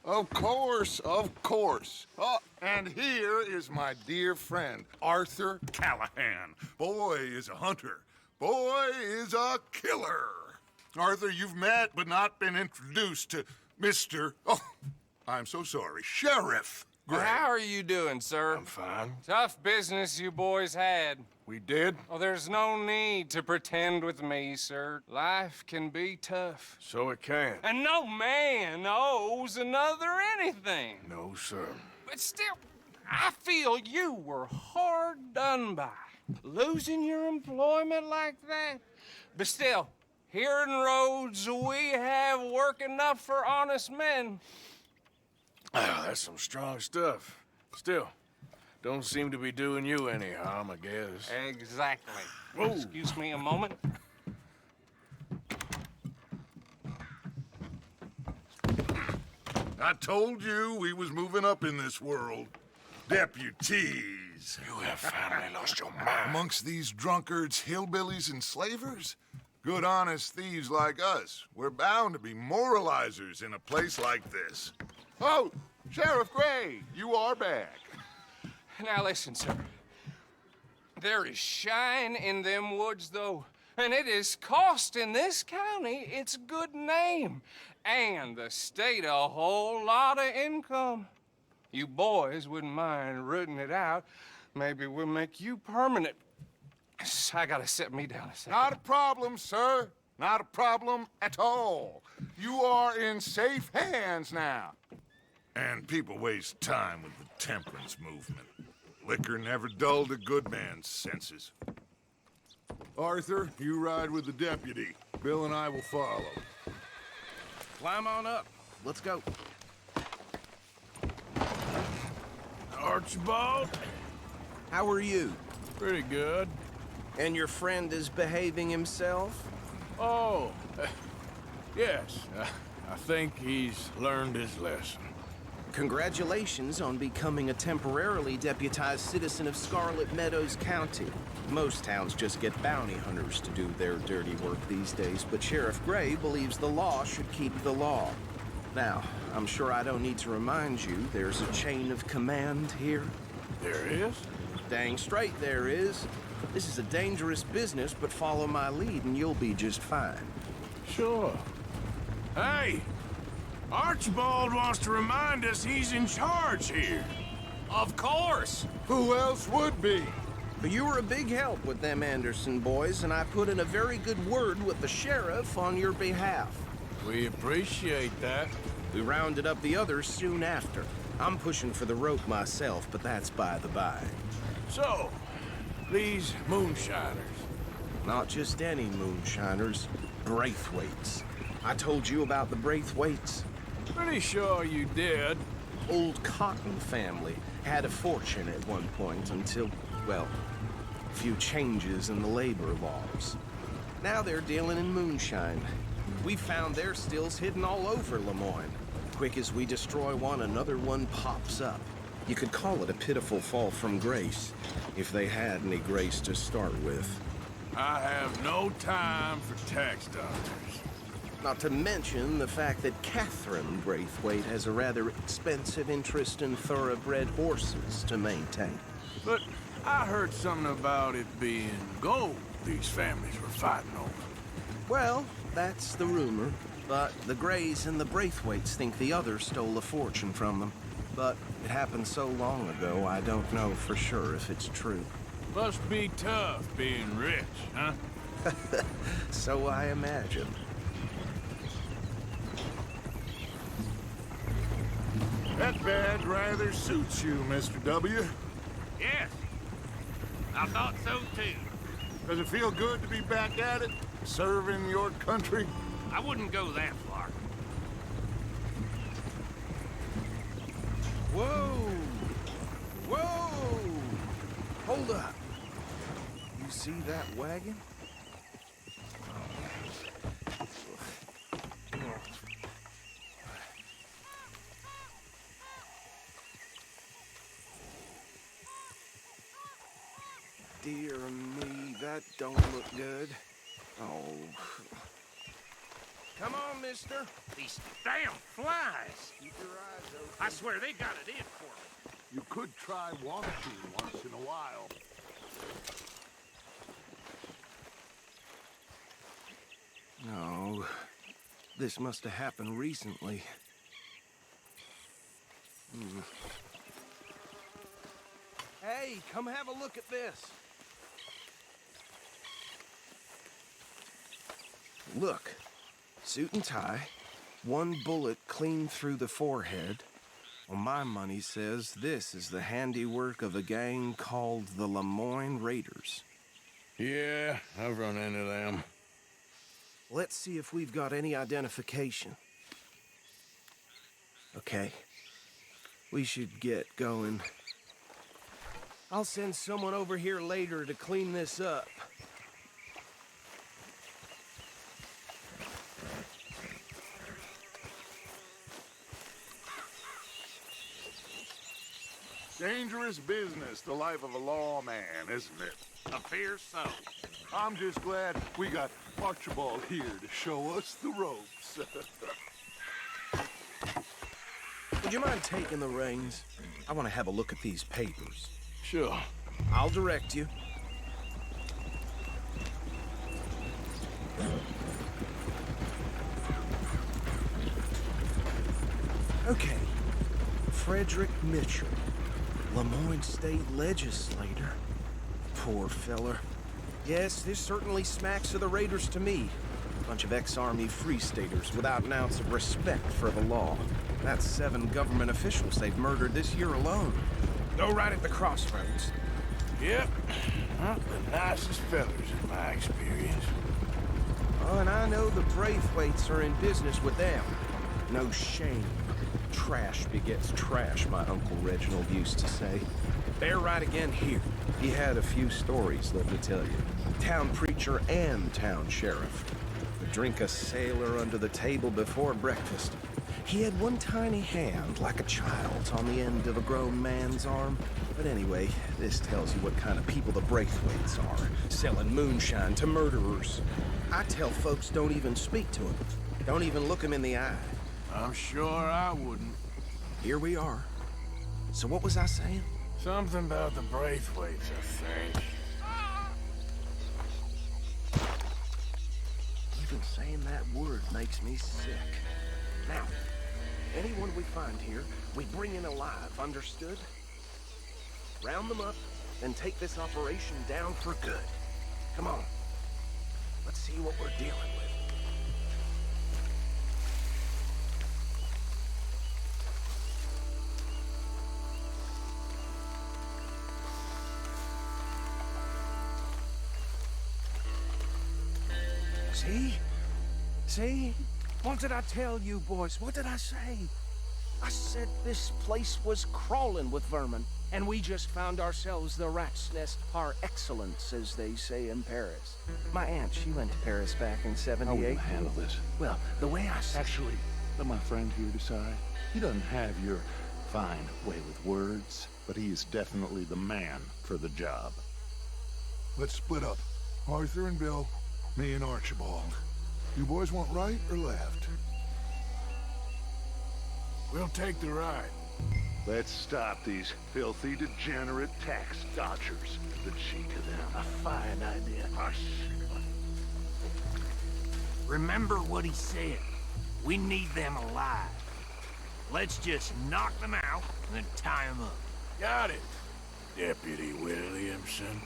Of course, of course. Oh, and here is my dear friend, Arthur Callahan. Boy is a hunter. Boy is a killer. Arthur, you've met but not been introduced to Mr. Oh, I'm so sorry, Sheriff Gray. How are you doing, sir? I'm fine. Tough business you boys had. We did? Oh, there's no need to pretend with me, sir. Life can be tough. So it can. And no man owes another anything. No, sir. But still, I feel you were hard done by. Losing your employment like that. But still, here in Rhodes, we have work enough for honest men. Oh, that's some strong stuff. Still, don't seem to be doing you any harm, I guess. Exactly. Whoa. Excuse me a moment. I told you we was moving up in this world. Deputies. You have finally lost your mind. Amongst these drunkards, hillbillies, and slavers? Good honest thieves like us. We're bound to be moralizers in a place like this. Oh, Sheriff Gray, you are back. Now listen, sir. There is shine in them woods, though, and it is costing this county its good name and the state a whole lot of income. You boys wouldn't mind rooting it out. Maybe we'll make you permanent. I gotta set me down a second. Not a problem, sir. Not a problem at all. You are in safe hands now. And people waste time with the temperance movement. Liquor never dulled a good man's senses. Arthur, you ride with the deputy. Bill and I will follow. Climb on up. Let's go. Archibald? How are you? Pretty good. And your friend is behaving himself? Oh, yes. I think he's learned his lesson. Congratulations on becoming a temporarily deputized citizen of Scarlet Meadows County. Most towns just get bounty hunters to do their dirty work these days, but Sheriff Gray believes the law should keep the law. Now, I'm sure I don't need to remind you there's a chain of command here. There is? Dang straight there is. This is a dangerous business, but follow my lead and you'll be just fine. Sure. Hey! Archibald wants to remind us he's in charge here. Of course. Who else would be? But you were a big help with them Anderson boys, and I put in a very good word with the sheriff on your behalf. We appreciate that. We rounded up the others soon after. I'm pushing for the rope myself, but that's by the by. So, these moonshiners. Not just any moonshiners, Braithwaites. I told you about the Braithwaites. Pretty sure you did. Old Cotton family had a fortune at one point until, well, a few changes in the labor laws. Now they're dealing in moonshine. We found their stills hidden all over Lemoyne. Quick as we destroy one, another one pops up. You could call it a pitiful fall from grace, if they had any grace to start with. I have no time for tax doctors. Not to mention the fact that Catherine Braithwaite has a rather expensive interest in thoroughbred horses to maintain. But I heard something about it being gold these families were fighting over. Well, that's the rumor. But the Grays and the Braithwaites think the others stole a fortune from them. But it happened so long ago, I don't know for sure if it's true. Must be tough being rich, huh? So I imagine. That badge rather suits you, Mr. W. Yes, I thought so too. Does it feel good to be back at it, serving your country? I wouldn't go that far. Whoa! Whoa! Hold up. You see that wagon? Dear me, that don't look good. Oh. Come on, mister. These damn flies. Keep your eyes open. I swear they got it in for me. You could try washing once in a while. No, this must have happened recently. Hey, come have a look at this. Look, suit and tie, one bullet clean through the forehead. Well, my money says this is the handiwork of a gang called the Lemoyne Raiders. Yeah, I've run into them. Let's see if we've got any identification. Okay. We should get going. I'll send someone over here later to clean this up. Dangerous business, the life of a lawman, isn't it? Appears so. I'm just glad we got Archibald here to show us the ropes. Would you mind taking the reins? I want to have a look at these papers. Sure. I'll direct you. Okay. Frederick Mitchell, Lemoyne State Legislator. Poor feller. Yes, this certainly smacks of the Raiders to me. Bunch of ex-Army Free Staters without an ounce of respect for the law. That's 7 government officials they've murdered this year alone. Go right at the crossroads. Yep. Not the nicest fellas in my experience. Oh, and I know the Braithwaites are in business with them. No shame. Trash begets trash, my Uncle Reginald used to say. They're right again here. He had a few stories, let me tell you. Town preacher and town sheriff. Would drink a sailor under the table before breakfast. He had one tiny hand, like a child's, on the end of a grown man's arm. But anyway, this tells you what kind of people the Braithwaites are, selling moonshine to murderers. I tell folks don't even speak to them. Don't even look them in the eye. I'm sure I wouldn't. Here we are. So what was I saying? Something about the Braithwaites, I think. Even saying that word makes me sick. Now, anyone we find here, we bring in alive, understood? Round them up, and take this operation down for good. Come on. Let's see what we're dealing with. See? See? What did I tell you, boys? What did I say? I said this place was crawling with vermin, and we just found ourselves the rat's nest par excellence, as they say in Paris. My aunt, she went to Paris back in How '78. will you handle this? Well, the way I said... Actually, let my friend here decide. He doesn't have your fine way with words, but he is definitely the man for the job. Let's split up. Arthur and Bill, me and Archibald. You boys want right or left? We'll take the ride. Let's stop these filthy, degenerate tax dodgers. The cheek of them. A fine idea. Hush. Remember what he said. We need them alive. Let's just knock them out and then tie them up. Got it, Deputy Williamson.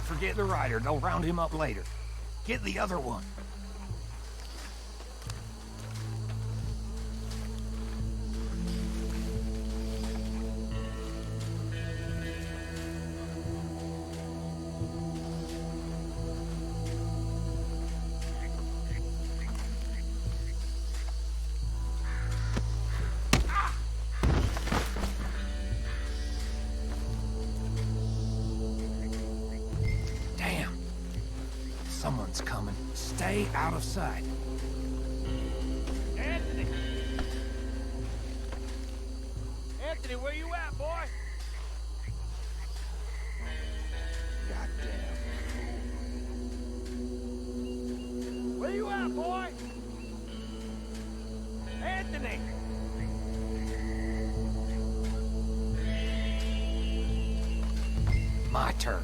Forget the rider. They'll round him up later. Get the other one. Someone's coming. Stay out of sight. Anthony, where you at, boy? Goddamn. Where you at, boy? Anthony! My turn.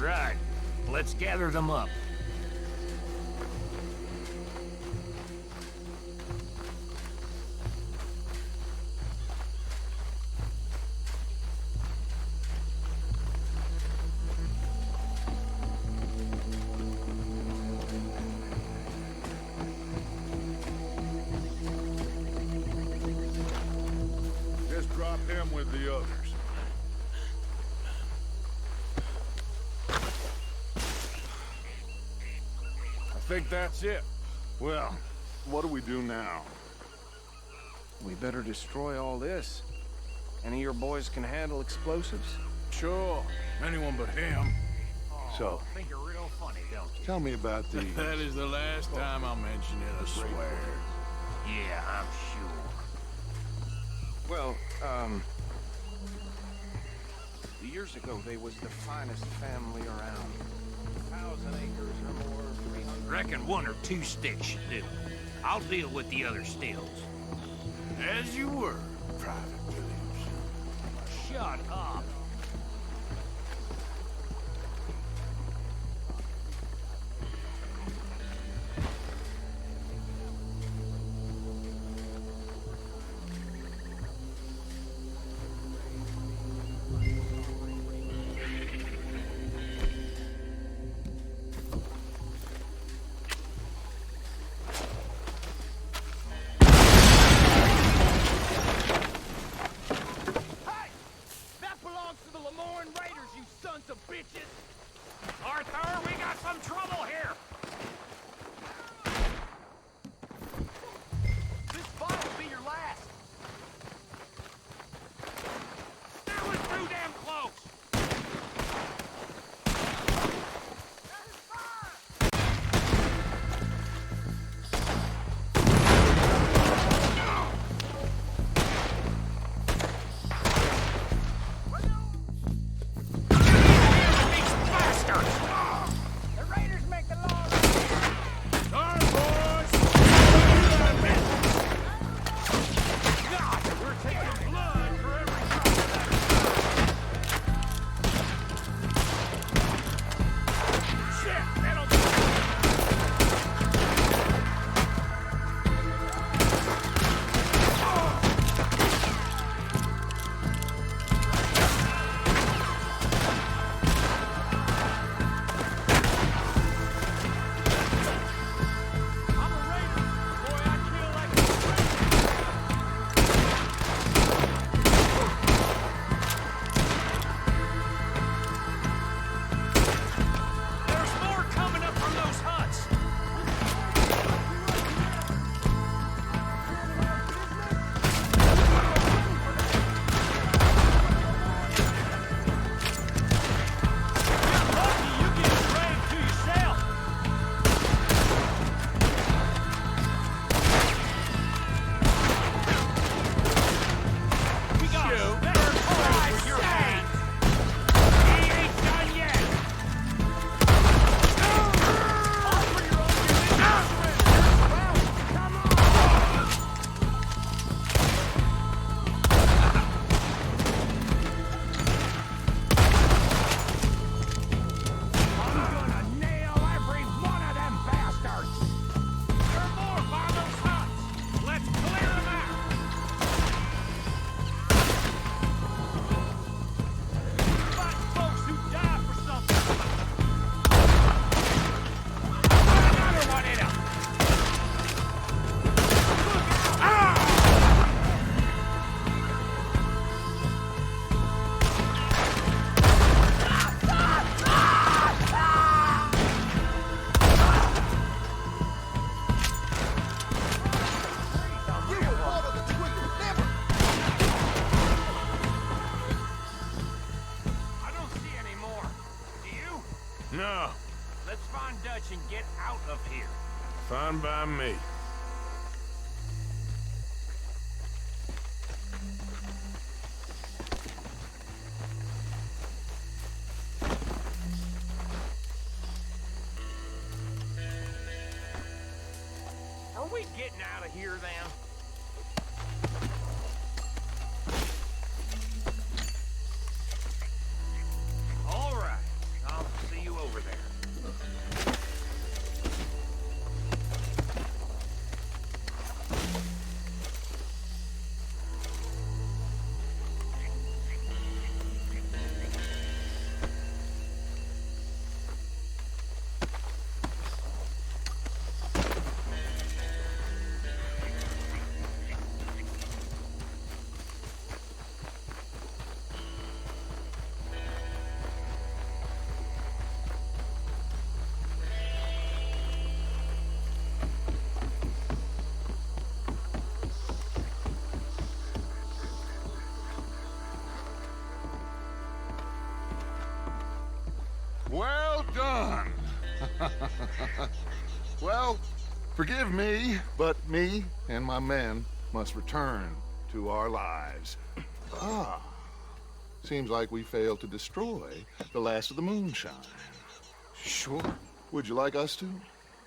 Right. Let's gather them up. Just drop him with the others. I think that's it. Well, what do we do now? We better destroy all this. Any of your boys can handle explosives? Sure. Anyone but him. So, Think you're real funny, don't you? tell me about these. That is the last time I'll mention it, I swear. Yeah, I'm sure. Well, years ago, they was the finest family around. 1,000 acres or more, 300... Reckon 1 or 2 sticks should do. I'll deal with the other stills. As you were, Private Williams. Shut up. of here. Fine by me. Are we getting out of here then? All right. I'll see you over there. Well done. Well, forgive me, but me and my men must return to our lives. Ah, seems like we failed to destroy the last of the moonshine. Sure. Would you like us to?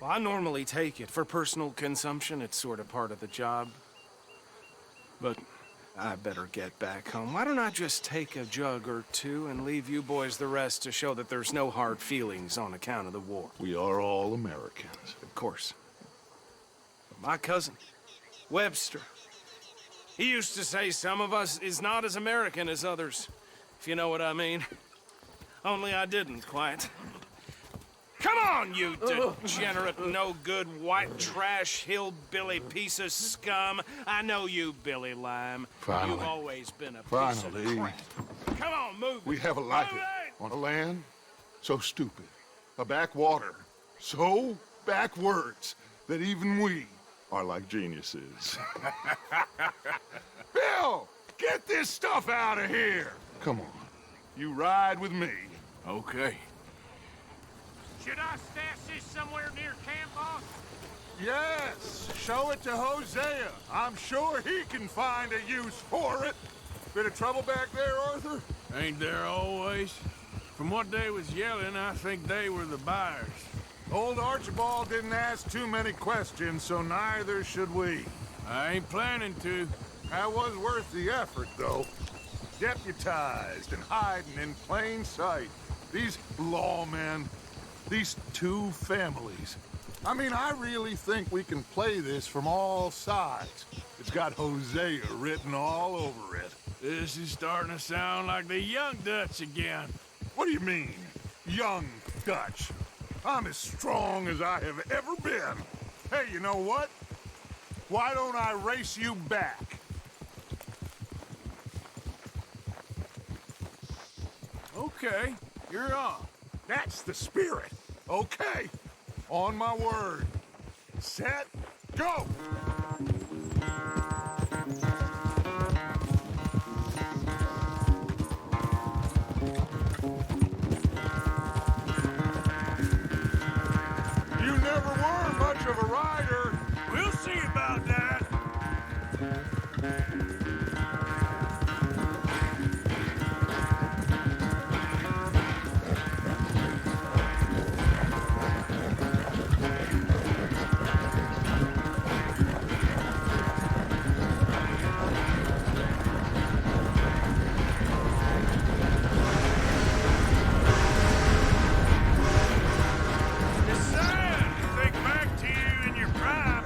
Well, I normally take it. For personal consumption, it's sort of part of the job. But I better get back home. Why don't I just take a jug or two and leave you boys the rest to show that there's no hard feelings on account of the war? We are all Americans. Of course. But my cousin, Webster, he used to say some of us is not as American as others, if you know what I mean. Only I didn't quite. Come on, you degenerate, no-good, white trash, hillbilly piece of scum. I know you, Billy Lime. Finally. You've always been a piece Finally. of crap. Come on, move We it. have a life Move it! on a land so stupid, a backwater so backwards that even we are like geniuses. Bill, get this stuff out of here. Come on, you ride with me. Okay. Should I stash this somewhere near camp, boss? Yes, show it to Hosea. I'm sure he can find a use for it. Bit of trouble back there, Arthur? Ain't there always? From what they was yelling, I think they were the buyers. Old Archibald didn't ask too many questions, so neither should we. I ain't planning to. That was worth the effort, though. Deputized and hiding in plain sight. These lawmen, these two families. I mean, I really think we can play this from all sides. It's got Hosea written all over it. This is starting to sound like the Young Dutch again. What do you mean, young Dutch? I'm as strong as I have ever been. Hey, you know what? Why don't I race you back? Okay, you're on. That's the spirit. Okay. On my word. Set, go! You never were much of a rider. We'll see about that. Think back to you in your prime.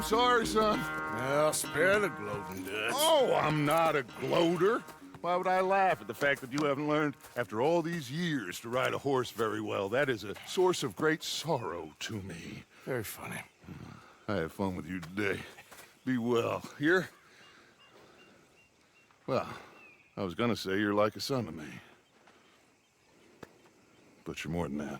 sorry, son. Well, spare the gloating, Dutch. Oh, I'm not a gloater. Why would I laugh at the fact that you haven't learned, after all these years, to ride a horse very well? That is a source of great sorrow to me. Very funny. I had fun with you today. Be well. Here? Well, I was gonna say you're like a son to me. But you're more than that.